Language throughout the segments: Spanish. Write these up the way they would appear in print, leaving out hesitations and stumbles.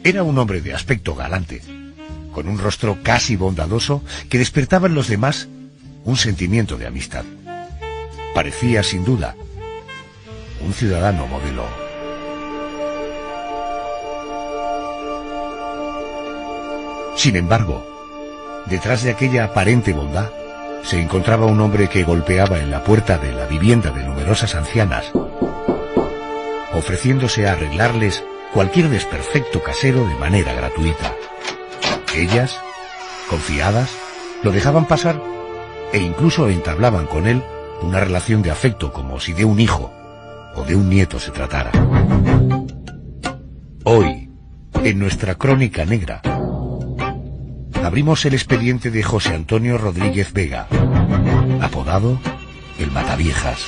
Era un hombre de aspecto galante, con un rostro casi bondadoso que despertaba en los demás un sentimiento de amistad. Parecía, sin duda, un ciudadano modelo. Sin embargo, detrás de aquella aparente bondad, se encontraba un hombre que golpeaba en la puerta de la vivienda de numerosas ancianas, ofreciéndose a arreglarles cualquier desperfecto casero de manera gratuita. Ellas, confiadas, lo dejaban pasar e incluso entablaban con él una relación de afecto como si de un hijo o de un nieto se tratara. Hoy, en nuestra crónica negra, abrimos el expediente de José Antonio Rodríguez Vega, apodado el Mataviejas.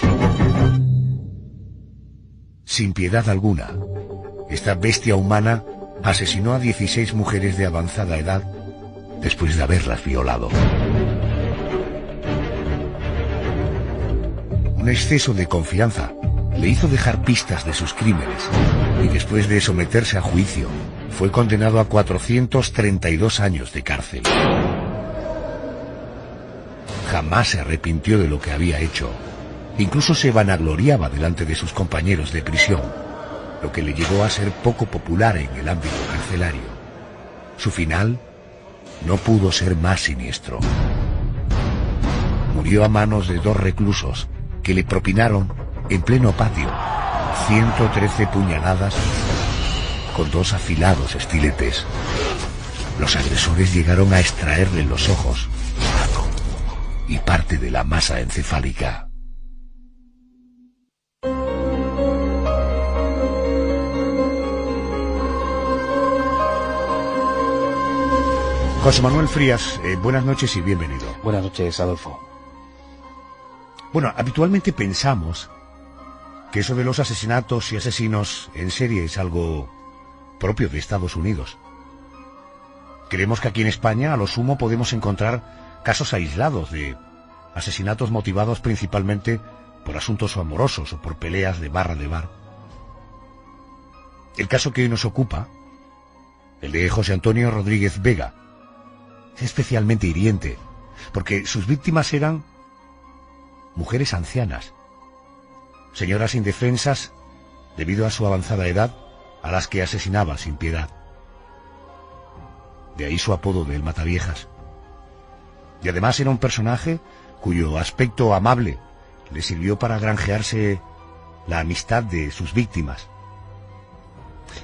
Sin piedad alguna, esta bestia humana asesinó a 16 mujeres de avanzada edad después de haberlas violado. Un exceso de confianza le hizo dejar pistas de sus crímenes y después de someterse a juicio fue condenado a 432 años de cárcel. Jamás se arrepintió de lo que había hecho. Incluso se vanagloriaba delante de sus compañeros de prisión, lo que le llevó a ser poco popular en el ámbito carcelario. Su final no pudo ser más siniestro. Murió a manos de 2 reclusos que le propinaron en pleno patio 113 puñaladas con 2 afilados estiletes. Los agresores llegaron a extraerle los ojos y parte de la masa encefálica. José Manuel Frías, buenas noches y bienvenido. Buenas noches, Adolfo. Bueno, habitualmente pensamos que eso de los asesinatos y asesinos en serie es algo propio de Estados Unidos. Creemos que aquí en España, a lo sumo, podemos encontrar casos aislados de asesinatos motivados principalmente por asuntos amorosos o por peleas de bar. El caso que hoy nos ocupa, el de José Antonio Rodríguez Vega, es especialmente hiriente, porque sus víctimas eran mujeres ancianas, señoras indefensas debido a su avanzada edad, a las que asesinaba sin piedad. De ahí su apodo de El Mataviejas. Y además era un personaje cuyo aspecto amable le sirvió para granjearse la amistad de sus víctimas.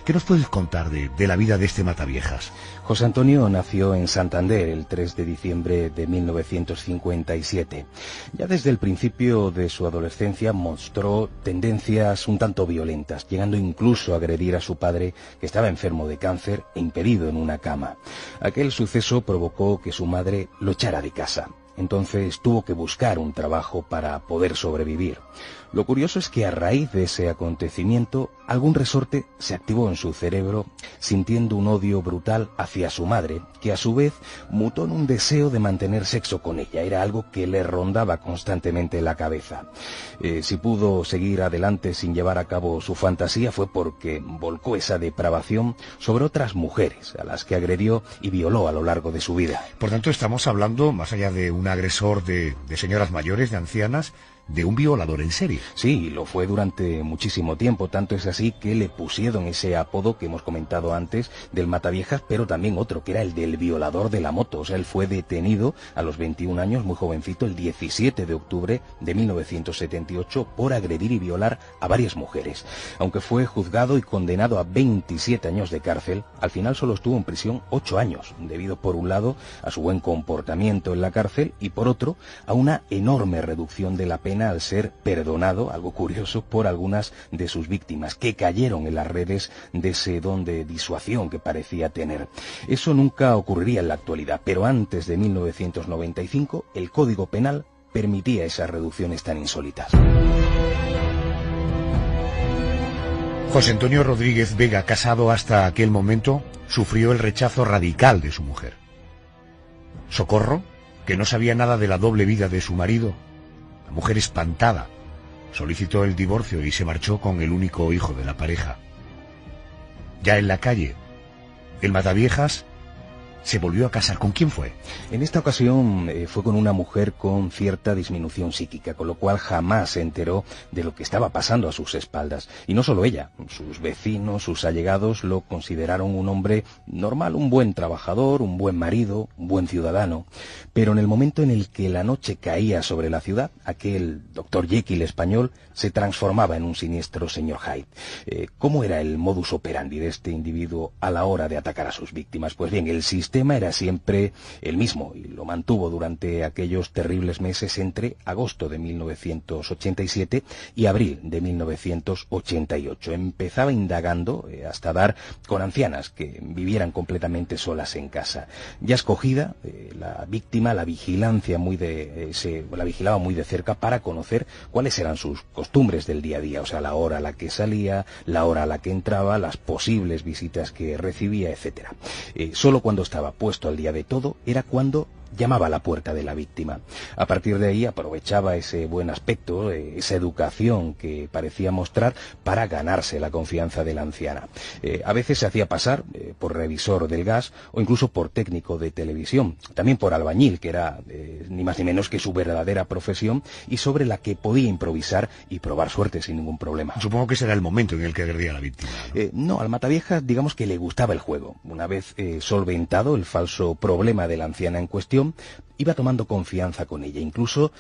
¿Qué nos puedes contar de la vida de este Mataviejas? José Antonio nació en Santander el 3 de diciembre de 1957. Ya desde el principio de su adolescencia mostró tendencias un tanto violentas, llegando incluso a agredir a su padre, que estaba enfermo de cáncer e impedido en una cama. Aquel suceso provocó que su madre lo echara de casa. Entonces tuvo que buscar un trabajo para poder sobrevivir. Lo curioso es que a raíz de ese acontecimiento, algún resorte se activó en su cerebro, sintiendo un odio brutal hacia su madre, que a su vez mutó en un deseo de mantener sexo con ella. Era algo que le rondaba constantemente en la cabeza. Si pudo seguir adelante sin llevar a cabo su fantasía fue porque volcó esa depravación sobre otras mujeres, a las que agredió y violó a lo largo de su vida. Por tanto, estamos hablando, más allá de un agresor de señoras mayores, de ancianas, de un violador en serie. Sí, lo fue durante muchísimo tiempo, tanto es así que le pusieron ese apodo que hemos comentado antes del Mataviejas, pero también otro, que era el del violador de la moto. O sea, él fue detenido a los 21 años, muy jovencito, el 17 de octubre de 1978, por agredir y violar a varias mujeres. Aunque fue juzgado y condenado a 27 años de cárcel, al final solo estuvo en prisión 8 años, debido por un lado a su buen comportamiento en la cárcel y por otro a una enorme reducción de la pena al ser perdonado, algo curioso, por algunas de sus víctimas, que cayeron en las redes de ese don de disuasión que parecía tener. Eso nunca ocurriría en la actualidad, pero antes de 1995 el Código Penal permitía esas reducciones tan insólitas. José Antonio Rodríguez Vega, casado hasta aquel momento, sufrió el rechazo radical de su mujer. Socorro, que no sabía nada de la doble vida de su marido, la mujer espantada, solicitó el divorcio y se marchó con el único hijo de la pareja. Ya en la calle, El Mataviejas se volvió a casar. ¿Con quién fue? En esta ocasión fue con una mujer con cierta disminución psíquica, con lo cual jamás se enteró de lo que estaba pasando a sus espaldas. Y no solo ella, sus vecinos, sus allegados lo consideraron un hombre normal, un buen trabajador, un buen marido, un buen ciudadano. Pero en el momento en el que la noche caía sobre la ciudad, aquel Dr. Jekyll español se transformaba en un siniestro señor Hyde. ¿Cómo era el modus operandi de este individuo a la hora de atacar a sus víctimas? Pues bien, el sistema era siempre el mismo y lo mantuvo durante aquellos terribles meses entre agosto de 1987 y abril de 1988. Empezaba indagando hasta dar con ancianas que vivieran completamente solas en casa. Ya escogida, la víctima la vigilaba muy de cerca para conocer cuáles eran sus costumbres del día a día, o sea, la hora a la que salía, la hora a la que entraba, las posibles visitas que recibía, etcétera. Solo cuando estaba puesto al día de todo era cuando llamaba a la puerta de la víctima. A partir de ahí aprovechaba ese buen aspecto, esa educación que parecía mostrar para ganarse la confianza de la anciana. A veces se hacía pasar por revisor del gas o incluso por técnico de televisión, también por albañil, que era ni más ni menos que su verdadera profesión y sobre la que podía improvisar y probar suerte sin ningún problema. Supongo que ese era el momento en el que agredía a la víctima, ¿no? No, al Mataviejas digamos que le gustaba el juego. Una vez solventado el falso problema de la anciana en cuestión, iba tomando confianza con ella, incluso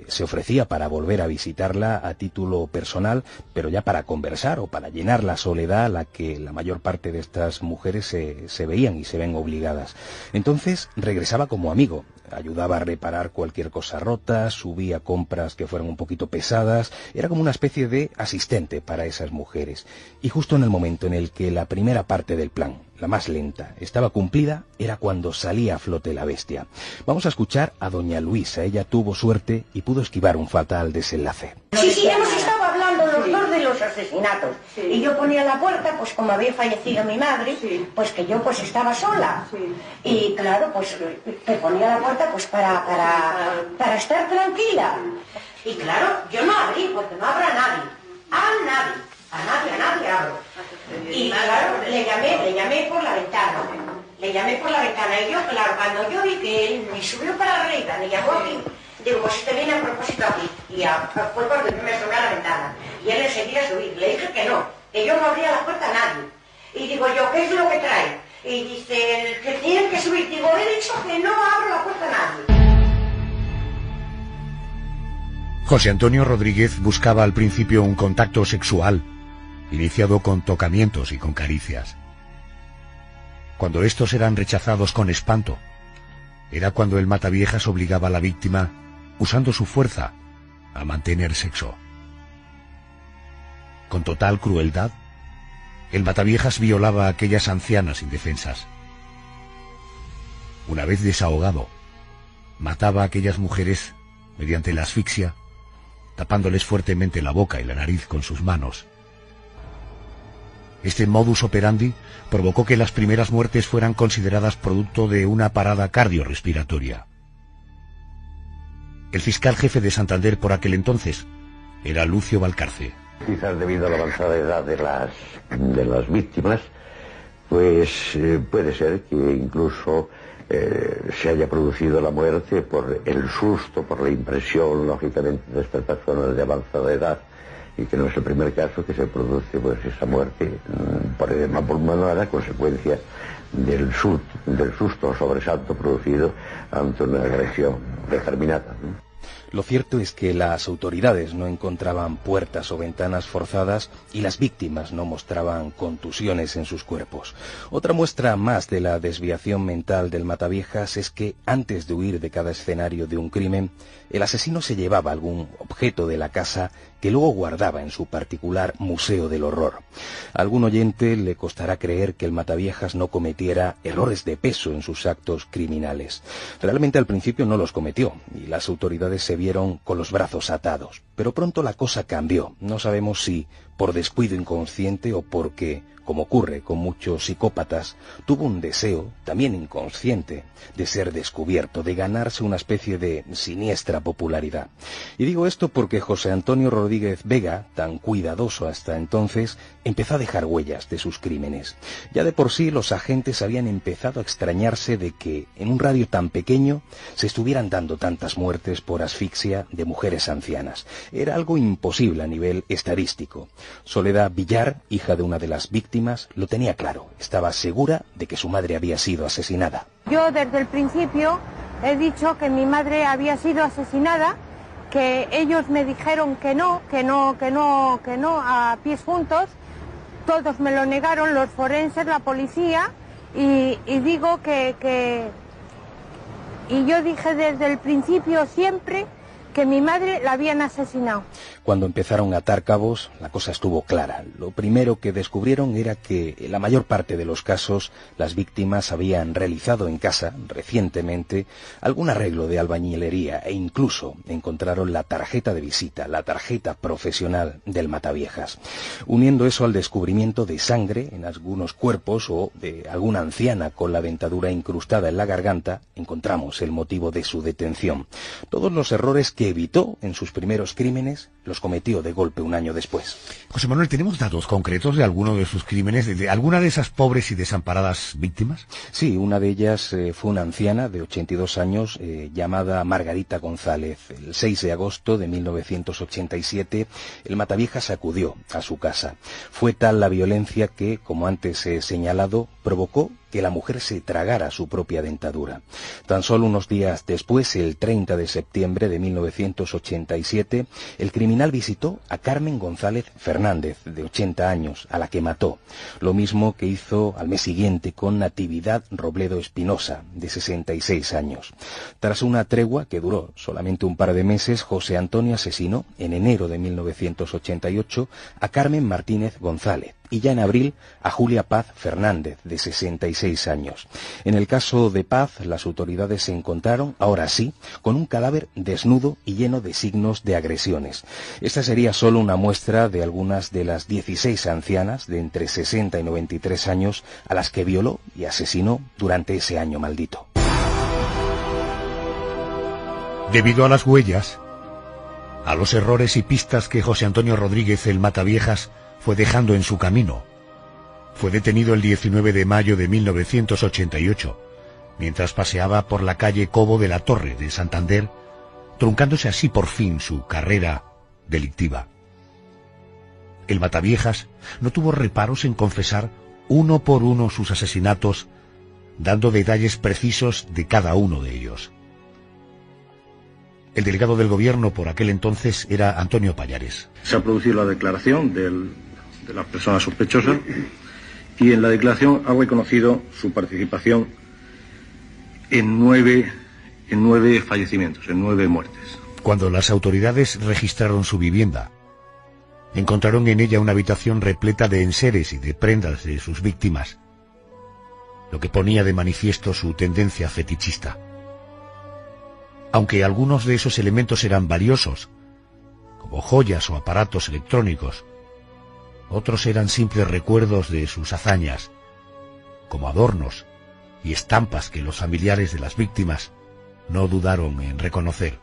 se ofrecía para volver a visitarla a título personal, pero ya para conversar o para llenar la soledad a la que la mayor parte de estas mujeres se veían y se ven obligadas. Entonces regresaba como amigo, ayudaba a reparar cualquier cosa rota, subía compras que fueran un poquito pesadas, era como una especie de asistente para esas mujeres. Y justo en el momento en el que la primera parte del plan, la más lenta, estaba cumplida, era cuando salía a flote la bestia. Vamos a escuchar a doña Luisa. Ella tuvo suerte y pudo esquivar un fatal desenlace. Sí, hemos estado hablando los dos de los asesinatos. Sí. Y yo ponía la puerta, pues como había fallecido mi madre, sí, pues que yo pues estaba sola. Sí. Y claro, pues te ponía la puerta pues para estar tranquila. Y claro, yo no abrí porque no habrá nadie. A nadie abro. Y claro, le llamé por la ventana. Y yo, claro, cuando yo vi que él me subió para arriba, me llamó aquí, digo, pues este viene a propósito aquí. Y fue cuando yo me asomé a la ventana. Y él enseguida subí. Le dije que no, que yo no abría la puerta a nadie. Y digo yo, ¿qué es lo que trae? Y dice, que tienen que subir. Digo, he dicho que no abro la puerta a nadie. José Antonio Rodríguez buscaba al principio un contacto sexual, iniciado con tocamientos y con caricias. Cuando estos eran rechazados con espanto, era cuando el Mataviejas obligaba a la víctima, usando su fuerza, a mantener sexo. Con total crueldad, el Mataviejas violaba a aquellas ancianas indefensas. Una vez desahogado, mataba a aquellas mujeres mediante la asfixia, tapándoles fuertemente la boca y la nariz con sus manos. Este modus operandi provocó que las primeras muertes fueran consideradas producto de una parada cardiorrespiratoria. El fiscal jefe de Santander por aquel entonces era Lucio Valcarce. Quizás debido a la avanzada edad de las víctimas, pues puede ser que incluso se haya producido la muerte por el susto, por la impresión, lógicamente, de estas personas de avanzada edad, y que no es el primer caso que se produce pues esa muerte por edema pulmonar a consecuencia del susto o sobresalto producido ante una agresión determinada, ¿no? Lo cierto es que las autoridades no encontraban puertas o ventanas forzadas y las víctimas no mostraban contusiones en sus cuerpos. Otra muestra más de la desviación mental del Mataviejas es que antes de huir de cada escenario de un crimen, el asesino se llevaba algún objeto de la casa que luego guardaba en su particular museo del horror. A algún oyente le costará creer que el Mataviejas no cometiera errores de peso en sus actos criminales. Realmente al principio no los cometió y las autoridades se vieron con los brazos atados. Pero pronto la cosa cambió. No sabemos si por descuido inconsciente o porque, como ocurre con muchos psicópatas, tuvo un deseo, también inconsciente, de ser descubierto, de ganarse una especie de siniestra popularidad. Y digo esto porque José Antonio Rodríguez Vega, tan cuidadoso hasta entonces, empezó a dejar huellas de sus crímenes. Ya de por sí los agentes habían empezado a extrañarse de que, en un radio tan pequeño, se estuvieran dando tantas muertes por asfixia de mujeres ancianas. Era algo imposible a nivel estadístico. Soledad Villar, hija de una de las víctimas, lo tenía claro. Estaba segura de que su madre había sido asesinada. Yo desde el principio he dicho que mi madre había sido asesinada, que ellos me dijeron que no, a pies juntos. Todos me lo negaron, los forenses, la policía, y digo y yo dije desde el principio siempre que mi madre la habían asesinado. Cuando empezaron a atar cabos, la cosa estuvo clara. Lo primero que descubrieron era que en la mayor parte de los casos las víctimas habían realizado en casa, recientemente, algún arreglo de albañilería e incluso encontraron la tarjeta de visita, la tarjeta profesional del Mataviejas. Uniendo eso al descubrimiento de sangre en algunos cuerpos o de alguna anciana con la dentadura incrustada en la garganta, encontramos el motivo de su detención. Todos los errores que evitó en sus primeros crímenes los cometió de golpe un año después. José Manuel, ¿tenemos datos concretos de alguno de sus crímenes, de alguna de esas pobres y desamparadas víctimas? Sí, una de ellas fue una anciana de 82 años llamada Margarita González. El 6 de agosto de 1987 el Mataviejas acudió a su casa. Fue tal la violencia que, como antes he señalado, provocó que la mujer se tragara su propia dentadura. Tan solo unos días después, el 30 de septiembre de 1987, el criminal visitó a Carmen González Fernández, de 80 años, a la que mató. Lo mismo que hizo al mes siguiente con Natividad Robledo Espinosa, de 66 años. Tras una tregua que duró solamente un par de meses, José Antonio asesinó, en enero de 1988, a Carmen Martínez González, y ya en abril a Julia Paz Fernández, de 66 años. En el caso de Paz, las autoridades se encontraron, ahora sí, con un cadáver desnudo y lleno de signos de agresiones. Esta sería solo una muestra de algunas de las 16 ancianas de entre 60 y 93 años a las que violó y asesinó durante ese año maldito. Debido a las huellas, a los errores y pistas que José Antonio Rodríguez el Mataviejas fue dejando en su camino, fue detenido el 19 de mayo de 1988, mientras paseaba por la calle Cobo de la Torre de Santander, truncándose así por fin su carrera delictiva. El Mataviejas no tuvo reparos en confesar uno por uno sus asesinatos, dando detalles precisos de cada uno de ellos. El delegado del gobierno por aquel entonces era Antonio Pallares. Se ha producido la declaración de las personas sospechosas y en la declaración ha reconocido su participación en nueve fallecimientos, en 9 muertes. Cuando las autoridades registraron su vivienda, encontraron en ella una habitación repleta de enseres y de prendas de sus víctimas, lo que ponía de manifiesto su tendencia fetichista. Aunque algunos de esos elementos eran valiosos, como joyas o aparatos electrónicos, otros eran simples recuerdos de sus hazañas, como adornos y estampas que los familiares de las víctimas no dudaron en reconocer.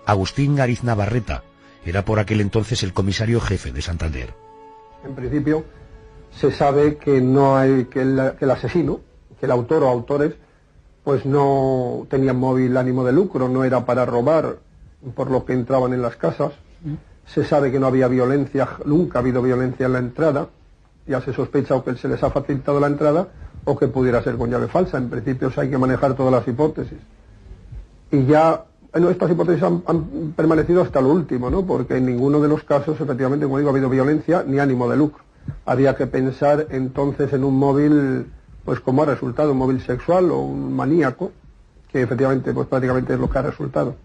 Agustín Ariz Navarreta era por aquel entonces el comisario jefe de Santander. En principio se sabe que no hay que el asesino, que el autor o autores, pues no tenían móvil ánimo de lucro, no era para robar, por lo que entraban en las casas. Se sabe que no había violencia, nunca ha habido violencia en la entrada, ya se sospecha o que se les ha facilitado la entrada o que pudiera ser con llave falsa. En principio hay que manejar todas las hipótesis. Y ya, bueno, estas hipótesis han permanecido hasta lo último, ¿no? Porque en ninguno de los casos, efectivamente, como digo, ha habido violencia ni ánimo de lucro. Habría que pensar entonces en un móvil, pues como ha resultado, un móvil sexual o un maníaco, que efectivamente, pues prácticamente es lo que ha resultado.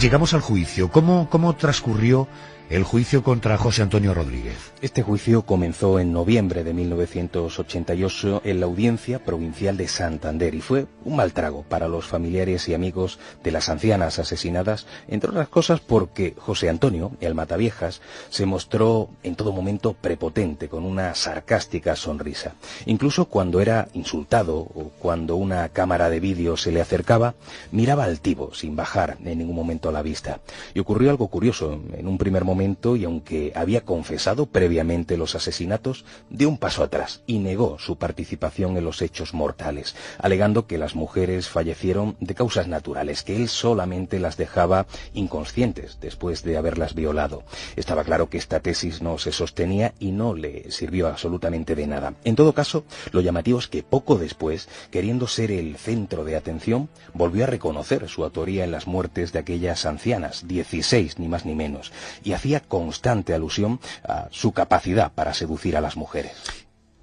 Llegamos al juicio. ¿Cómo transcurrió el juicio contra José Antonio Rodríguez. Este juicio comenzó en noviembre de 1988 en la Audiencia Provincial de Santander y fue un mal trago para los familiares y amigos de las ancianas asesinadas, entre otras cosas porque José Antonio, el Mataviejas, se mostró en todo momento prepotente, con una sarcástica sonrisa. Incluso cuando era insultado o cuando una cámara de vídeo se le acercaba, miraba altivo, sin bajar en ningún momento la vista. Y ocurrió algo curioso. En un primer momento, y aunque había confesado previamente los asesinatos, dio un paso atrás y negó su participación en los hechos mortales, alegando que las mujeres fallecieron de causas naturales, que él solamente las dejaba inconscientes después de haberlas violado. Estaba claro que esta tesis no se sostenía y no le sirvió absolutamente de nada. En todo caso, lo llamativo es que poco después, queriendo ser el centro de atención, volvió a reconocer su autoría en las muertes de aquellas ancianas, 16 ni más ni menos, y hacía constante alusión a su capacidad para seducir a las mujeres.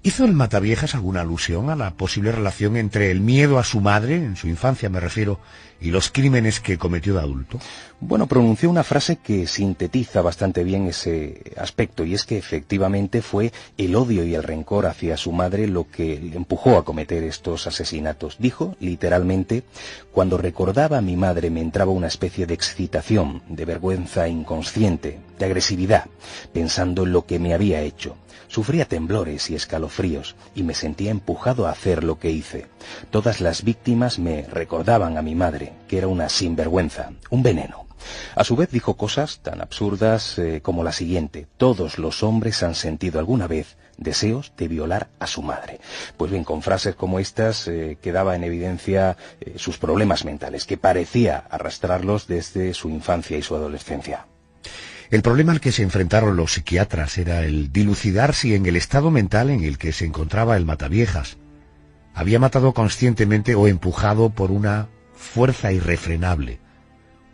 ¿Hizo el Mataviejas alguna alusión a la posible relación entre el miedo a su madre, en su infancia me refiero, y los crímenes que cometió de adulto? Bueno, pronunció una frase que sintetiza bastante bien ese aspecto, y es que efectivamente fue el odio y el rencor hacia su madre lo que le empujó a cometer estos asesinatos. Dijo, literalmente, cuando recordaba a mi madre me entraba una especie de excitación, de vergüenza inconsciente, de agresividad, pensando en lo que me había hecho. Sufría temblores y escalofríos y me sentía empujado a hacer lo que hice. Todas las víctimas me recordaban a mi madre, que era una sinvergüenza, un veneno. A su vez dijo cosas tan absurdas como la siguiente: todos los hombres han sentido alguna vez deseos de violar a su madre. Pues bien, con frases como estas quedaba en evidencia sus problemas mentales, que parecía arrastrarlos desde su infancia y su adolescencia. El problema al que se enfrentaron los psiquiatras era el dilucidar si en el estado mental en el que se encontraba el Mataviejas había matado conscientemente o empujado por una fuerza irrefrenable.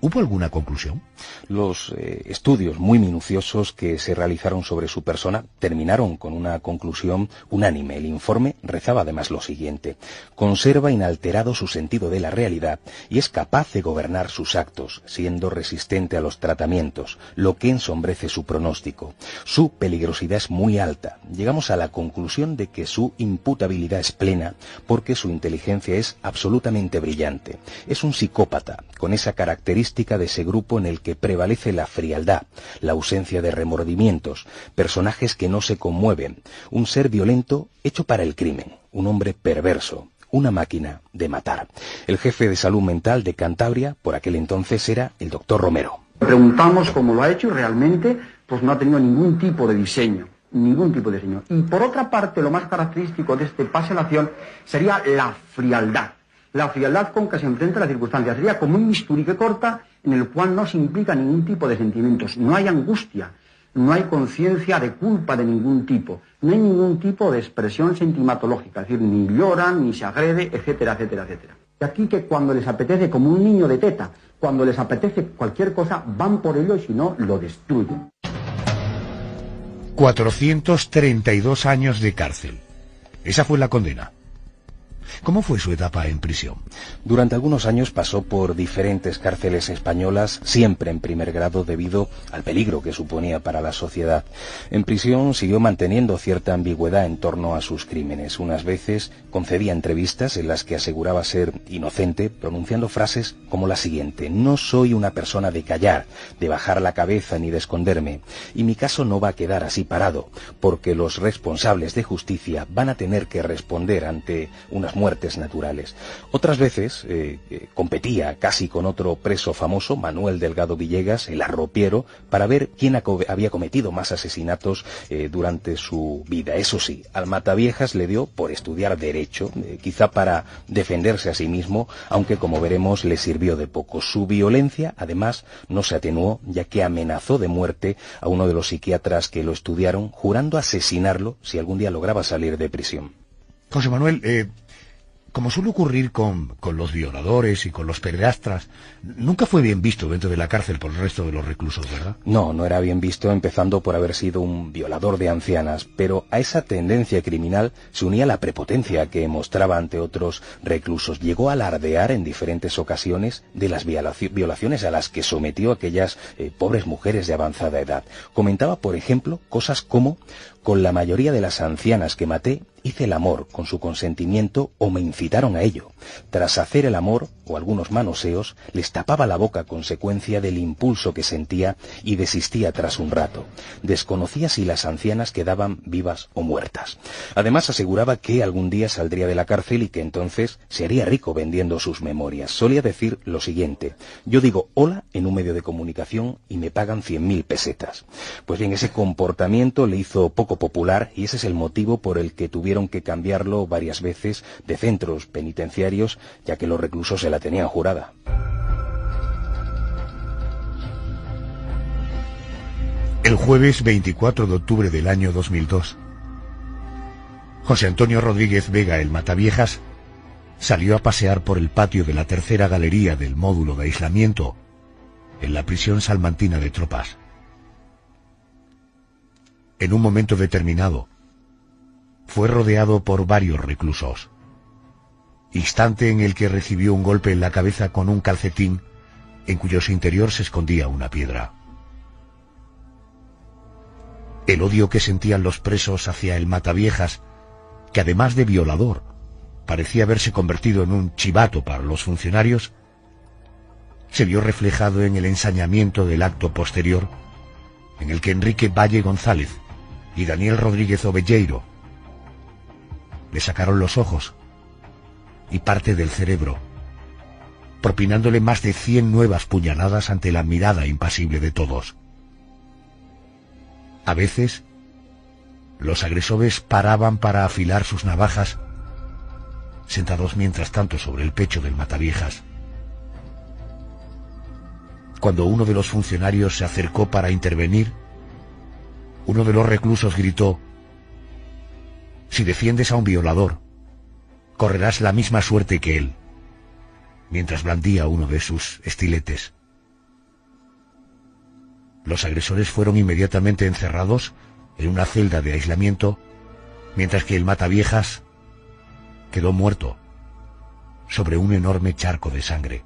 ¿Hubo alguna conclusión? Los estudios muy minuciosos que se realizaron sobre su persona terminaron con una conclusión unánime. El informe rezaba además lo siguiente: conserva inalterado su sentido de la realidad y es capaz de gobernar sus actos, siendo resistente a los tratamientos, lo que ensombrece su pronóstico. Su peligrosidad es muy alta. Llegamos a la conclusión de que su imputabilidad es plena porque su inteligencia es absolutamente brillante. Es un psicópata, con esa característica de ese grupo en el que prevalece la frialdad, la ausencia de remordimientos, personajes que no se conmueven, un ser violento hecho para el crimen, un hombre perverso, una máquina de matar. El jefe de salud mental de Cantabria, por aquel entonces, era el doctor Romero. Preguntamos cómo lo ha hecho y realmente pues no ha tenido ningún tipo de diseño. Ningún tipo de diseño. Y por otra parte, lo más característico de este pase a la acción sería la frialdad. La frialdad con que se enfrenta a las circunstancias. Sería como un bisturí que corta, en el cual no se implica ningún tipo de sentimientos. No hay angustia, no hay conciencia de culpa de ningún tipo, no hay ningún tipo de expresión sentimatológica. Es decir, ni lloran, ni se agrede, etcétera, etcétera, etcétera. Y aquí que cuando les apetece, como un niño de teta, cuando les apetece cualquier cosa, van por ello y si no, lo destruyen. 432 años de cárcel. Esa fue la condena. ¿Cómo fue su etapa en prisión? Durante algunos años pasó por diferentes cárceles españolas, siempre en primer grado debido al peligro que suponía para la sociedad. En prisión siguió manteniendo cierta ambigüedad en torno a sus crímenes. Unas veces concedía entrevistas en las que aseguraba ser inocente, pronunciando frases como la siguiente: no soy una persona de callar, de bajar la cabeza ni de esconderme, y mi caso no va a quedar así parado, porque los responsables de justicia van a tener que responder ante unas muertes naturales. Otras veces competía casi con otro preso famoso, Manuel Delgado Villegas, el arropiero, para ver quién había cometido más asesinatos durante su vida. Eso sí, al Mataviejas le dio por estudiar Derecho, quizá para defenderse a sí mismo, aunque como veremos le sirvió de poco. Su violencia, además, no se atenuó, ya que amenazó de muerte a uno de los psiquiatras que lo estudiaron, jurando asesinarlo si algún día lograba salir de prisión. José Manuel, como suele ocurrir con los violadores y con los pederastras, nunca fue bien visto dentro de la cárcel por el resto de los reclusos, ¿verdad? No, no era bien visto, empezando por haber sido un violador de ancianas, pero a esa tendencia criminal se unía la prepotencia que mostraba ante otros reclusos. Llegó a alardear en diferentes ocasiones de las violaciones a las que sometió a aquellas pobres mujeres de avanzada edad. Comentaba, por ejemplo, cosas como: con la mayoría de las ancianas que maté, hice el amor con su consentimiento o me incitaron a ello. Tras hacer el amor, o algunos manoseos, les tapaba la boca a consecuencia del impulso que sentía y desistía tras un rato. Desconocía si las ancianas quedaban vivas o muertas. Además aseguraba que algún día saldría de la cárcel y que entonces se haría rico vendiendo sus memorias. Solía decir lo siguiente: yo digo hola en un medio de comunicación y me pagan 100.000 pesetas. Pues bien, ese comportamiento le hizo poco popular y ese es el motivo por el que tuvieron que cambiarlo varias veces de centros penitenciarios, ya que los reclusos se la tenían jurada. El jueves 24 de octubre del año 2002, José Antonio Rodríguez Vega, el Mataviejas, salió a pasear por el patio de la tercera galería del módulo de aislamiento en la prisión salmantina de Tropas. En un momento determinado, fue rodeado por varios reclusos, instante en el que recibió un golpe en la cabeza con un calcetín en cuyo interior se escondía una piedra. El odio que sentían los presos hacia el Mataviejas, que además de violador, parecía haberse convertido en un chivato para los funcionarios, se vio reflejado en el ensañamiento del acto posterior, en el que Enrique Valle González y Daniel Rodríguez Ovelleiro le sacaron los ojos y parte del cerebro, propinándole más de 100 nuevas puñaladas ante la mirada impasible de todos. A veces, los agresores paraban para afilar sus navajas, sentados mientras tanto sobre el pecho del Mataviejas. Cuando uno de los funcionarios se acercó para intervenir, uno de los reclusos gritó: si defiendes a un violador, correrás la misma suerte que él, mientras blandía uno de sus estiletes. Los agresores fueron inmediatamente encerrados en una celda de aislamiento, mientras que el Mataviejas quedó muerto sobre un enorme charco de sangre.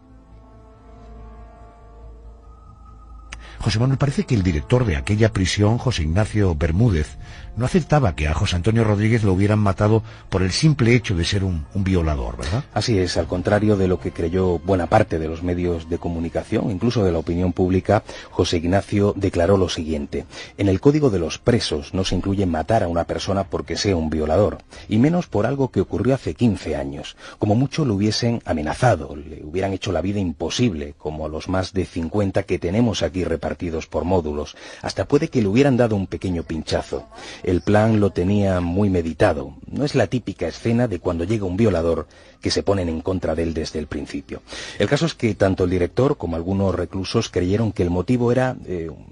José Manuel, parece que el director de aquella prisión, José Ignacio Bermúdez, no aceptaba que a José Antonio Rodríguez lo hubieran matado por el simple hecho de ser un violador, ¿verdad? Así es, al contrario de lo que creyó buena parte de los medios de comunicación, incluso de la opinión pública, José Ignacio declaró lo siguiente: en el Código de los Presos no se incluye matar a una persona porque sea un violador, y menos por algo que ocurrió hace 15 años. Como mucho lo hubiesen amenazado, le hubieran hecho la vida imposible, como a los más de 50 que tenemos aquí repartidos por módulos. Hasta puede que le hubieran dado un pequeño pinchazo. El plan lo tenía muy meditado. No es la típica escena de cuando llega un violador que se ponen en contra de él desde el principio. El caso es que tanto el director como algunos reclusos creyeron que el motivo era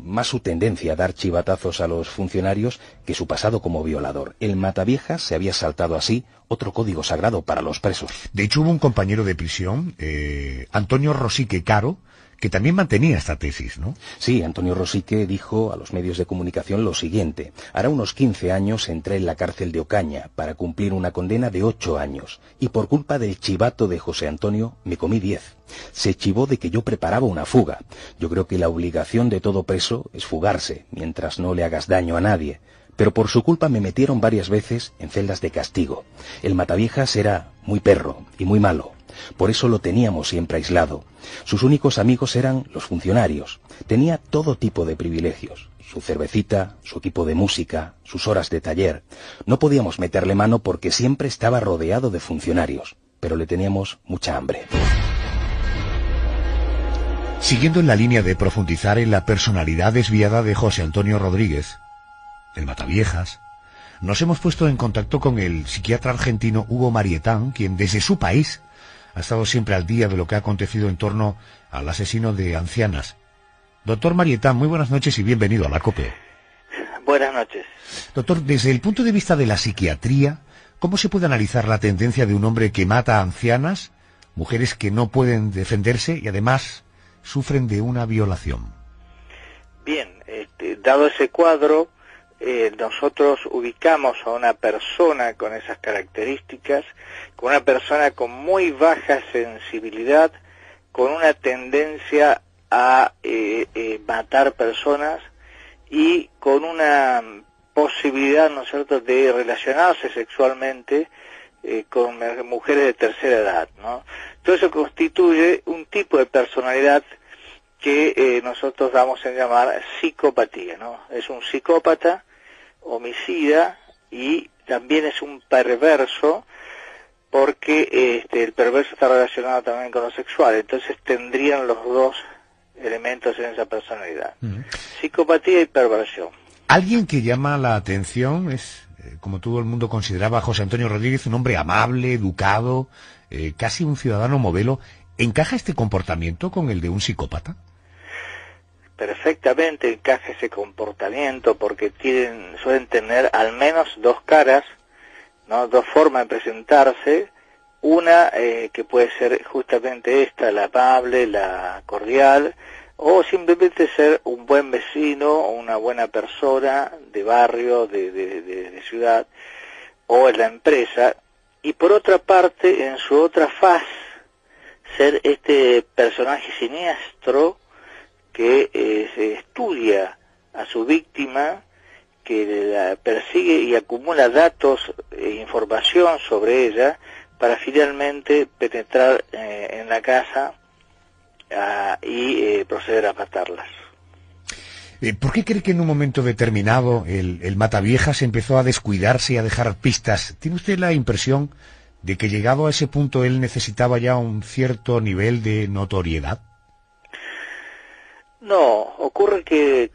más su tendencia a dar chivatazos a los funcionarios que su pasado como violador. El Mataviejas se había saltado así otro código sagrado para los presos. De hecho, hubo un compañero de prisión, Antonio Rosique Caro, que también mantenía esta tesis, ¿no? Sí, Antonio Rosique dijo a los medios de comunicación lo siguiente: hará unos 15 años entré en la cárcel de Ocaña para cumplir una condena de 8 años, y por culpa del chivato de José Antonio me comí 10. Se chivó de que yo preparaba una fuga. Yo creo que la obligación de todo preso es fugarse, mientras no le hagas daño a nadie. Pero por su culpa me metieron varias veces en celdas de castigo. El Mataviejas era muy perro y muy malo. Por eso lo teníamos siempre aislado. Sus únicos amigos eran los funcionarios. Tenía todo tipo de privilegios: su cervecita, su equipo de música, sus horas de taller. No podíamos meterle mano porque siempre estaba rodeado de funcionarios, pero le teníamos mucha hambre. Siguiendo en la línea de profundizar en la personalidad desviada de José Antonio Rodríguez, el Mataviejas, nos hemos puesto en contacto con el psiquiatra argentino Hugo Marietán, quien desde su país ha estado siempre al día de lo que ha acontecido en torno al asesino de ancianas. Doctor Marietán, muy buenas noches y bienvenido a la COPE. Buenas noches. Doctor, desde el punto de vista de la psiquiatría, ¿Cómo se puede analizar la tendencia de un hombre que mata a ancianas, mujeres que no pueden defenderse y además sufren de una violación? Bien, dado ese cuadro, nosotros ubicamos a una persona con esas características, con una persona con muy baja sensibilidad, con una tendencia a matar personas y con una posibilidad, ¿no es cierto?, de relacionarse sexualmente con mujeres de tercera edad, ¿no? Todo eso constituye un tipo de personalidad que nosotros vamos a llamar psicopatía, ¿no? Es un psicópata, homicida, y también es un perverso, porque el perverso está relacionado también con lo sexual, entonces tendrían los dos elementos en esa personalidad. Psicopatía y perversión. Alguien que llama la atención es, como todo el mundo consideraba a José Antonio Rodríguez, un hombre amable, educado, casi un ciudadano modelo. ¿Encaja este comportamiento con el de un psicópata? Perfectamente encaja ese comportamiento, porque suelen tener al menos dos caras, ¿no? Dos formas de presentarse. Una que puede ser justamente esta, la amable, la cordial, o simplemente ser un buen vecino o una buena persona de barrio, de ciudad, o en la empresa. Y por otra parte, en su otra faz, ser este personaje siniestro que se estudia a su víctima, que la persigue y acumula datos e información sobre ella para finalmente penetrar en la casa y proceder a matarlas. ¿Por qué cree que en un momento determinado el Mataviejas empezó a descuidarse y a dejar pistas? ¿Tiene usted la impresión de que llegado a ese punto él necesitaba ya un cierto nivel de notoriedad? No, ocurre que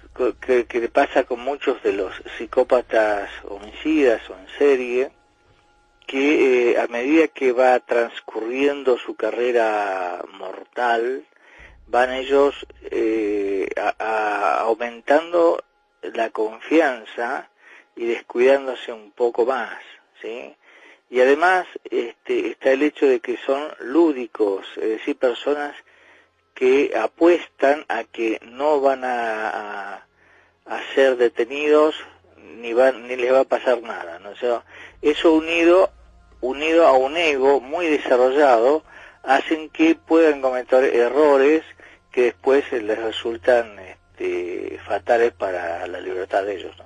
le pasa con muchos de los psicópatas homicidas o en serie, que a medida que va transcurriendo su carrera mortal, van ellos aumentando la confianza y descuidándose un poco más, ¿sí? Y además está el hecho de que son lúdicos, es decir, personas que apuestan a que no van a ser detenidos ni les va a pasar nada, ¿no? O sea, eso unido a un ego muy desarrollado hacen que puedan cometer errores que después les resultan fatales para la libertad de ellos, ¿no?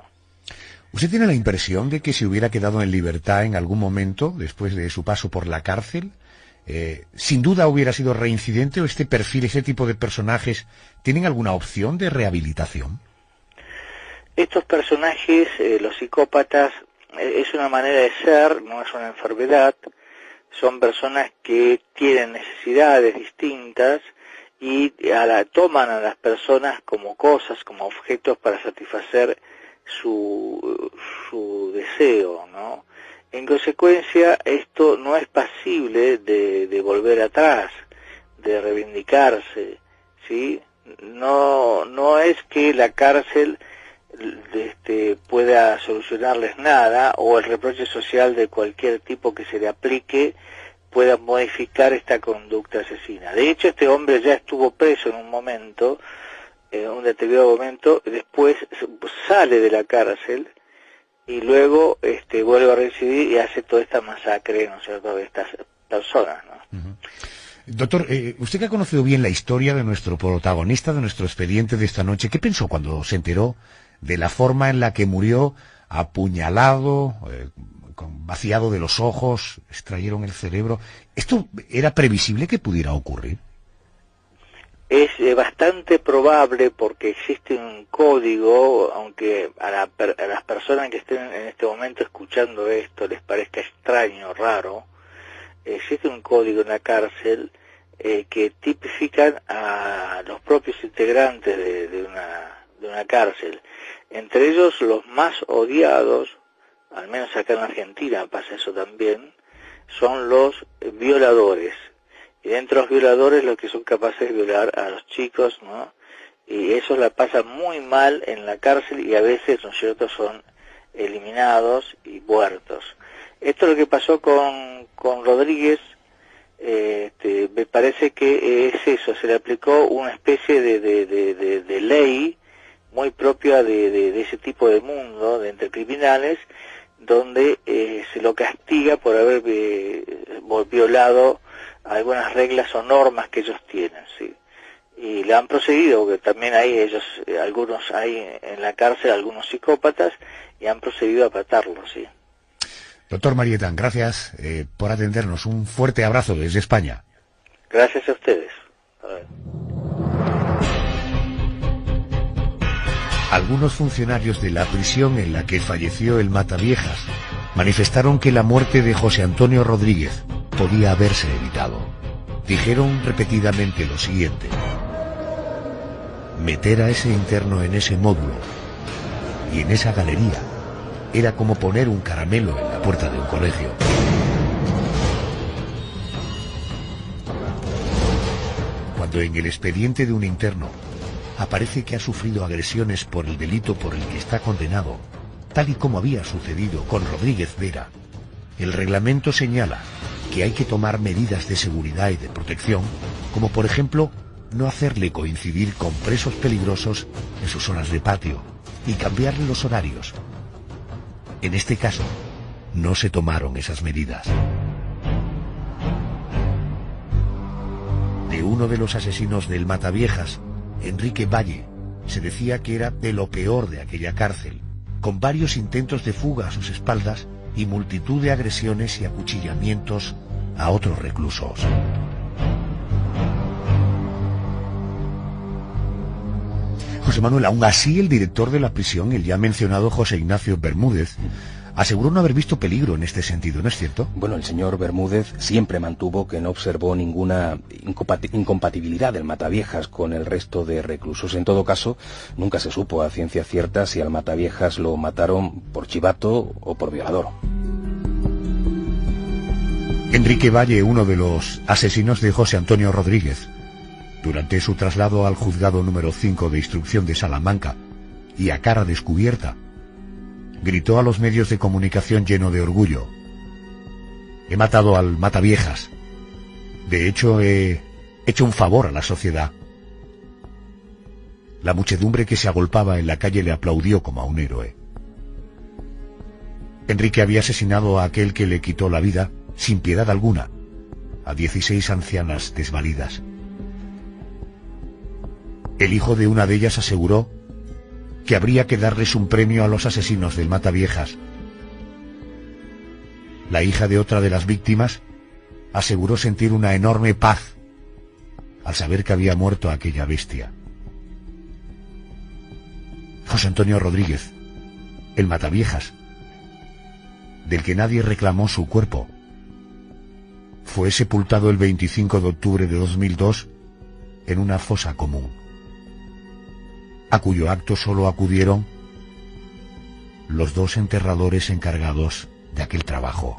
¿Usted tiene la impresión de que si hubiera quedado en libertad en algún momento después de su paso por la cárcel, sin duda hubiera sido reincidente, o este perfil, ese tipo de personajes, tienen alguna opción de rehabilitación? Estos personajes, los psicópatas, es una manera de ser, no es una enfermedad. Son personas que tienen necesidades distintas y toman a las personas como cosas, como objetos para satisfacer su deseo, ¿no? En consecuencia, esto no es pasible de volver atrás, de reivindicarse, ¿sí? No es que la cárcel pueda solucionarles nada, o el reproche social de cualquier tipo que se le aplique pueda modificar esta conducta asesina. De hecho, este hombre ya estuvo preso en un momento, en un determinado momento, después sale de la cárcel y luego vuelve a reincidir y hace toda esta masacre, ¿no es cierto?, de estas personas, ¿no? Uh-huh. Doctor, usted que ha conocido bien la historia de nuestro protagonista, de nuestro expediente de esta noche, ¿qué pensó cuando se enteró de la forma en la que murió, apuñalado, vaciado de los ojos, extrayeron el cerebro? ¿Esto era previsible que pudiera ocurrir? Es bastante probable, porque existe un código, aunque a las personas que estén en este momento escuchando esto les parezca extraño, raro, existe un código en la cárcel que tipifican a los propios integrantes de una cárcel. Entre ellos, los más odiados, al menos acá en Argentina pasa eso también, son los violadores. Y dentro de los violadores, los que son capaces de violar a los chicos, ¿no? Y esos la pasan muy mal en la cárcel y a veces, ¿no es cierto?, son eliminados y muertos. Esto es lo que pasó con Rodríguez. Me parece que es eso, se le aplicó una especie de ley muy propia de ese tipo de mundo, de entre criminales, donde se lo castiga por haber violado algunas reglas o normas que ellos tienen, ¿sí? Y le han procedido, porque también hay algunos hay en la cárcel, algunos psicópatas, y han procedido a matarlo, ¿sí? Doctor Marietán, gracias por atendernos. Un fuerte abrazo desde España. Gracias a ustedes. Algunos funcionarios de la prisión en la que falleció el Mataviejas manifestaron que la muerte de José Antonio Rodríguez podía haberse evitado. Dijeron repetidamente lo siguiente: meter a ese interno en ese módulo y en esa galería era como poner un caramelo en la puerta de un colegio. Cuando en el expediente de un interno aparece que ha sufrido agresiones por el delito por el que está condenado, tal y como había sucedido con Rodríguez Vera, el reglamento señala que hay que tomar medidas de seguridad y de protección, como por ejemplo no hacerle coincidir con presos peligrosos en sus horas de patio y cambiarle los horarios. En este caso, no se tomaron esas medidas. De uno de los asesinos del Mataviejas, Enrique Valle, se decía que era de lo peor de aquella cárcel, con varios intentos de fuga a sus espaldas y multitud de agresiones y acuchillamientos a otros reclusos. José Manuel, aún así el director de la prisión, el ya mencionado José Ignacio Bermúdez, aseguró no haber visto peligro en este sentido, ¿no es cierto? Bueno, el señor Bermúdez siempre mantuvo que no observó ninguna incompatibilidad del Mataviejas con el resto de reclusos. En todo caso, nunca se supo a ciencia cierta si al Mataviejas lo mataron por chivato o por violador. Enrique Valle, uno de los asesinos de José Antonio Rodríguez, durante su traslado al juzgado número 5 de instrucción de Salamanca y a cara descubierta, gritó a los medios de comunicación lleno de orgullo: he matado al Mataviejas. De hecho, he hecho un favor a la sociedad. La muchedumbre que se agolpaba en la calle le aplaudió como a un héroe. Enrique había asesinado a aquel que le quitó la vida, sin piedad alguna, a 16 ancianas desvalidas. El hijo de una de ellas aseguró que habría que darles un premio a los asesinos del Mataviejas. La hija de otra de las víctimas aseguró sentir una enorme paz al saber que había muerto aquella bestia. José Antonio Rodríguez, el Mataviejas, del que nadie reclamó su cuerpo, fue sepultado el 25 de octubre de 2002 en una fosa común, a cuyo acto solo acudieron los dos enterradores encargados de aquel trabajo.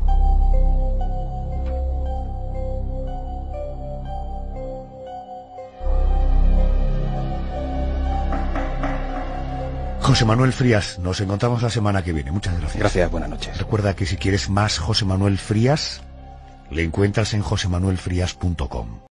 José Manuel Frías, nos encontramos la semana que viene. Muchas gracias. Gracias, buenas noches. Recuerda que si quieres más José Manuel Frías, le encuentras en josemanuelfrías.com.